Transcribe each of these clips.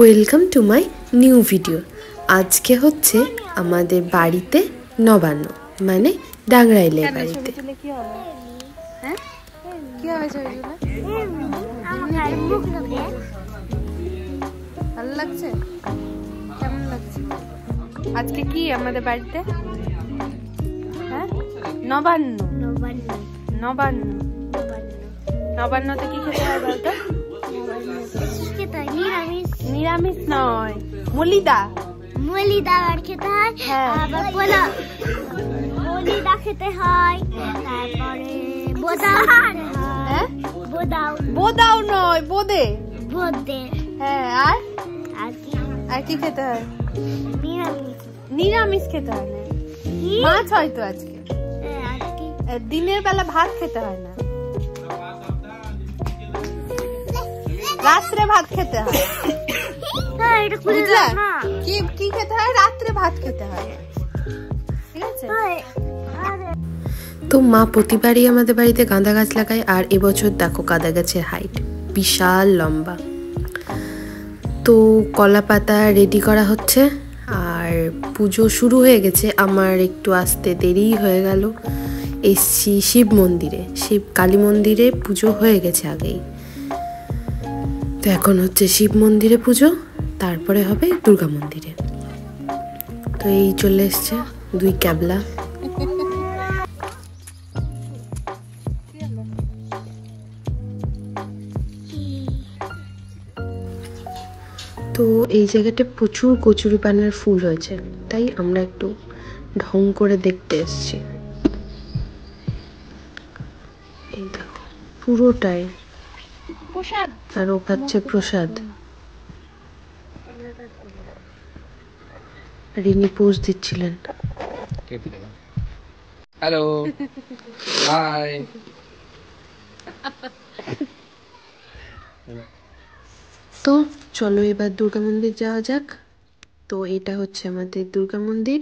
Welcome to my new video. আজকে হচ্ছে আমাদের বাড়িতে নবান্ন, মানে ডাংরাইলের বাড়িতে। ভালো লাগছে? কেমন লাগছে? আজকে কি আমাদের বাড়িতে? হ্যাঁ, নবান্ন। নবান্ন নবান্নতে কি খেতে হয় বলতো? নিরামিষ নয়, মলিদা। মলিদা আর খেতে হয়, আবার পোলাও মলিদা খেতে হয়, তারপরে বোদাও খেতে হয়। হ্যাঁ, বোদাও বোদাও নয়, বোদে। বোদে। হ্যাঁ, আর কি খেতে হয়? নিরামিষ খেতে হয় না, মাছ হয়তো আজকে। দিনের বেলা ভাত খেতে হয় না, রাত্রে ভাত খেতে হয়। বুঝলা? কি খেতে হয়? রাত্রে ভাত খেতে হয়, ঠিক আছে? তো মা প্রতিবারই আমাদের বাড়িতে গাঁদা গাছ লাগায়, আর এবছর দেখো গাঁদা গাছের হাইট বিশাল লম্বা। তো কলা পাতা রেডি করা হচ্ছে, আর পুজো শুরু হয়ে গেছে। আমার একটু আসতে দেরি হয়ে গেল। এসছি শিব মন্দিরে, শিব কালী মন্দিরে পুজো হয়ে গেছে আগেই। তো এখন হচ্ছে শিব মন্দিরে পুজো, তারপরে হবে দুর্গা মন্দিরে। তো এই চলে এসছে দুই ক্যাবলা। তো এই জায়গাটা প্রচুর কচুরিপানার ফুল হয়েছে, তাই আমরা একটু ঢং করে দেখতে এসেছি। এই দেখো পুরোটাই, আর ও খাচ্ছে প্রসাদ। রিনি পোজ দিচ্ছিলেন। Hello, hi. তো চলো এবার দুর্গা মন্দির যাওয়া যাক। তো এটা হচ্ছে আমাদের দুর্গা মন্দির,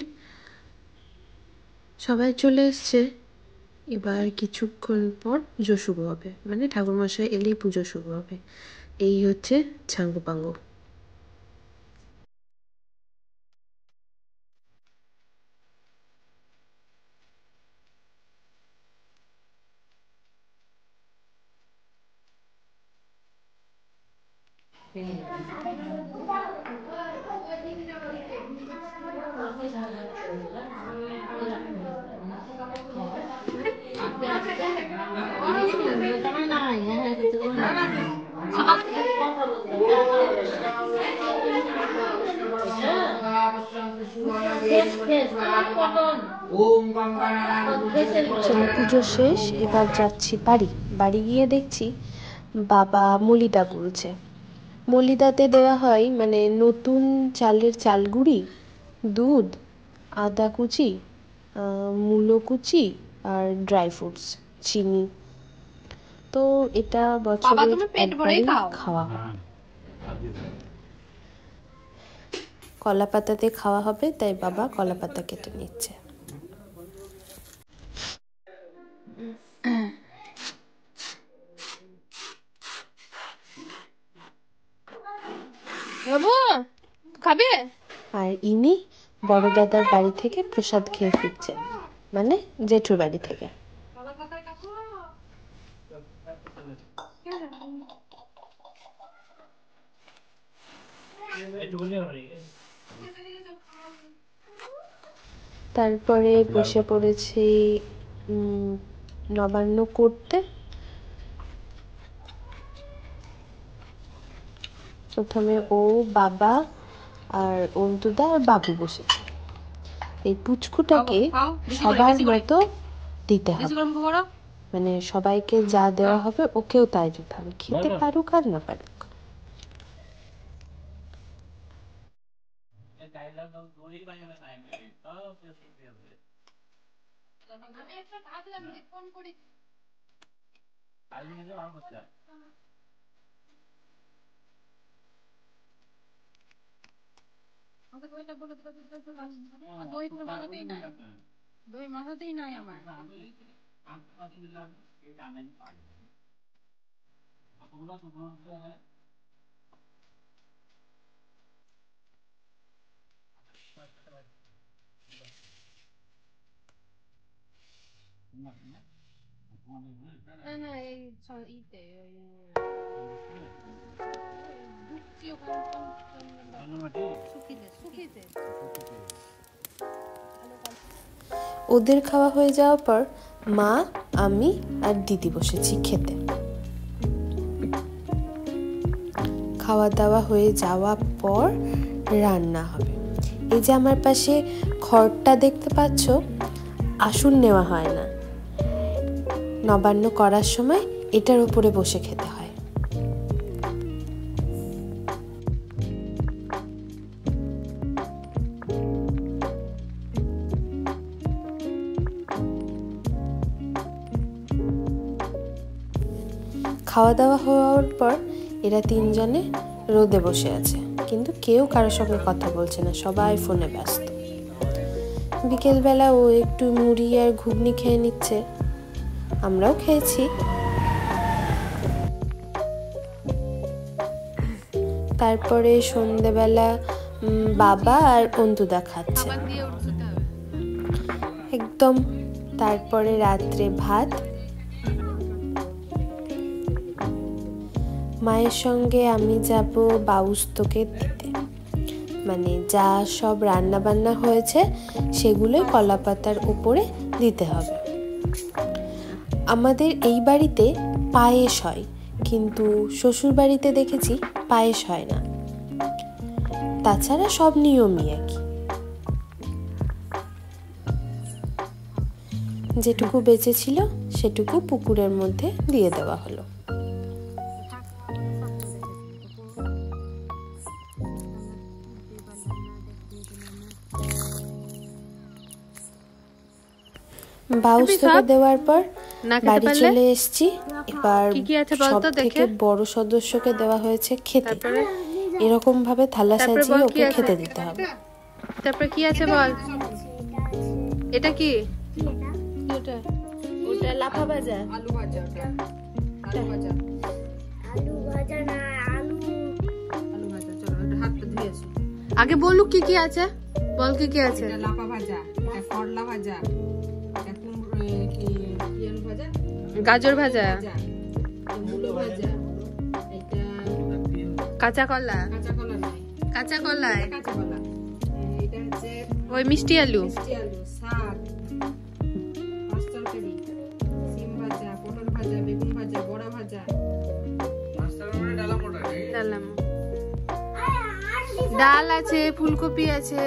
সবাই চলে এসছে। এবার কিছুক্ষণ পর পুজো শুরু হবে, মানে ঠাকুরমশাই এলেই পুজো শুরু হবে। এই হচ্ছে ছাঙ্গু পাঙ্গু। পুজো শেষ, এবার যাচ্ছি বাড়ি। বাড়ি গিয়ে দেখছি বাবা মলিদা গুলছে। মলিদাতে দেওয়া হয় মানে নতুন চালের চালগুড়ি, দুধ, আদা কুচি, মূলো কুচি, আর ড্রাই ফ্রুটস, চিনি। তো এটা বছরে একবারই খাওয়া হয়। কলা পাতাতে খাওয়া হবে, তাই বাবা কলা পাতা কেটে নিচ্ছে। বাবু খাবে? আর ইনি বড় দাদার বাড়ি থেকে প্রসাদ খেয়ে ফিরছেন, মানে জেঠুর বাড়ি থেকে। তারপরে বসে পড়েছি নবান্ন করতে। প্রথমে ও, বাবা আর অন্তুদা আর বাবু বসেছে। এই পুচকুটাকে সবার মতো দিতে হবে, মানে সবাইকে যা দেওয়া হবে ওকেও তাই দিতে হবে, খেতে পারুক আর না পারুক। ওদের খাওয়া হয়ে যাওয়ার পর মা, আমি আর দিদি বসেছি খেতে। খাওয়া দাওয়া হয়ে যাওয়ার পর রান্না হবে। এই যে আমার পাশে খড়টা দেখতে পাচ্ছ, আসন নেওয়া হয় না, নবান্ন করার সময় এটার উপরে বসে খেতে হয়। খাওয়া দাওয়া হওয়ার পর এরা তিনজনে রোদে বসে আছে, কিন্তু কেউ কারোর সঙ্গে কথা বলছে না, সবাই ফোনে ব্যস্ত। বিকেলবেলা ও একটু মুড়ি আর ঘুগনি খেয়ে নিচ্ছে, আমরাও খেয়েছি। তারপরে সন্ধ্যেবেলা বাবা আর অন্তুদা খাচ্ছে একদম। তারপরে রাত্রে ভাত। মায়ের সঙ্গে আমি যাব বাউস্তকে দিতে, মানে যা সব রান্না বান্না হয়েছে সেগুলোই কলাপাতার উপরে দিতে হবে। আমাদের এই বাড়িতে পায়েস হয়, কিন্তু শ্বশুর বাড়িতে দেখেছি পায়েস হয় না। তাছাড়া সব নিয়মই একই। যেটুকু বেঁচে ছিল সেটুকু পুকুরের মধ্যে দিয়ে দেওয়া হলো। বাউস্তকে দেওয়ার পর বাড়ি চলে এসেছি। এবার সব থেকে বড় সদস্যকে দেওয়া হয়েছে খেতে। এরকম ভাবে থালা সাজিয়ে ওকে খেতে দিতে হবে। তারপর কি আছে বল? এটা কি? ওটা ওটা লাফা ভাজা, আলু ভাজা, ওটা আলু ভাজা, আলু ভাজা না আলু ভাজা। চলো এটা হাত ধুয়ে আসো। আগে বলু কি কি আছে, বল কি কি আছে? এটা লাফা ভাজা, এটা করলা ভাজা, এটা কি আলু ভাজা, গাজর ভাজা, মূলো ভাজা, এটা কাঁচা কলা, কাঁচা কলা নয়, কাঁচা কলা, কাঁচা কলা, এটা হচ্ছে ওই মিষ্টি আলু, মিষ্টি আলু, শাক, মাছ তরকারি, সিম ভাজা, পটল ভাজা, বেগুন ভাজা, বড়া ভাজা, মাছ তরকারি, ডালাম, ডাল আছে, ফুলকপি আছে,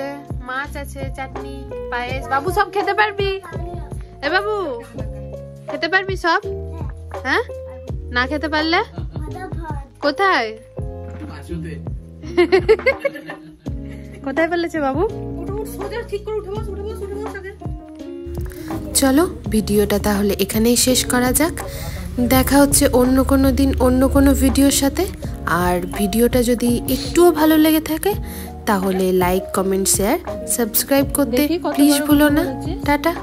মাছ আছে, চাটনি, পায়েস। বাবু সব খেতে পারবি? এ বাবু খেতে পারবি সব? হ্যাঁ, না খেতে পারলে কোথায় কোথায় ফেলেছে বাবু? চলো ভিডিওটা তাহলে এখানেই শেষ করা যাক। দেখা হচ্ছে অন্য কোনো দিন অন্য কোনো ভিডিওর সাথে। আর ভিডিওটা যদি একটুও ভালো লেগে থাকে তাহলে লাইক, কমেন্ট, শেয়ার, সাবস্ক্রাইব করতে প্লিজ ভুলো না। টাটা।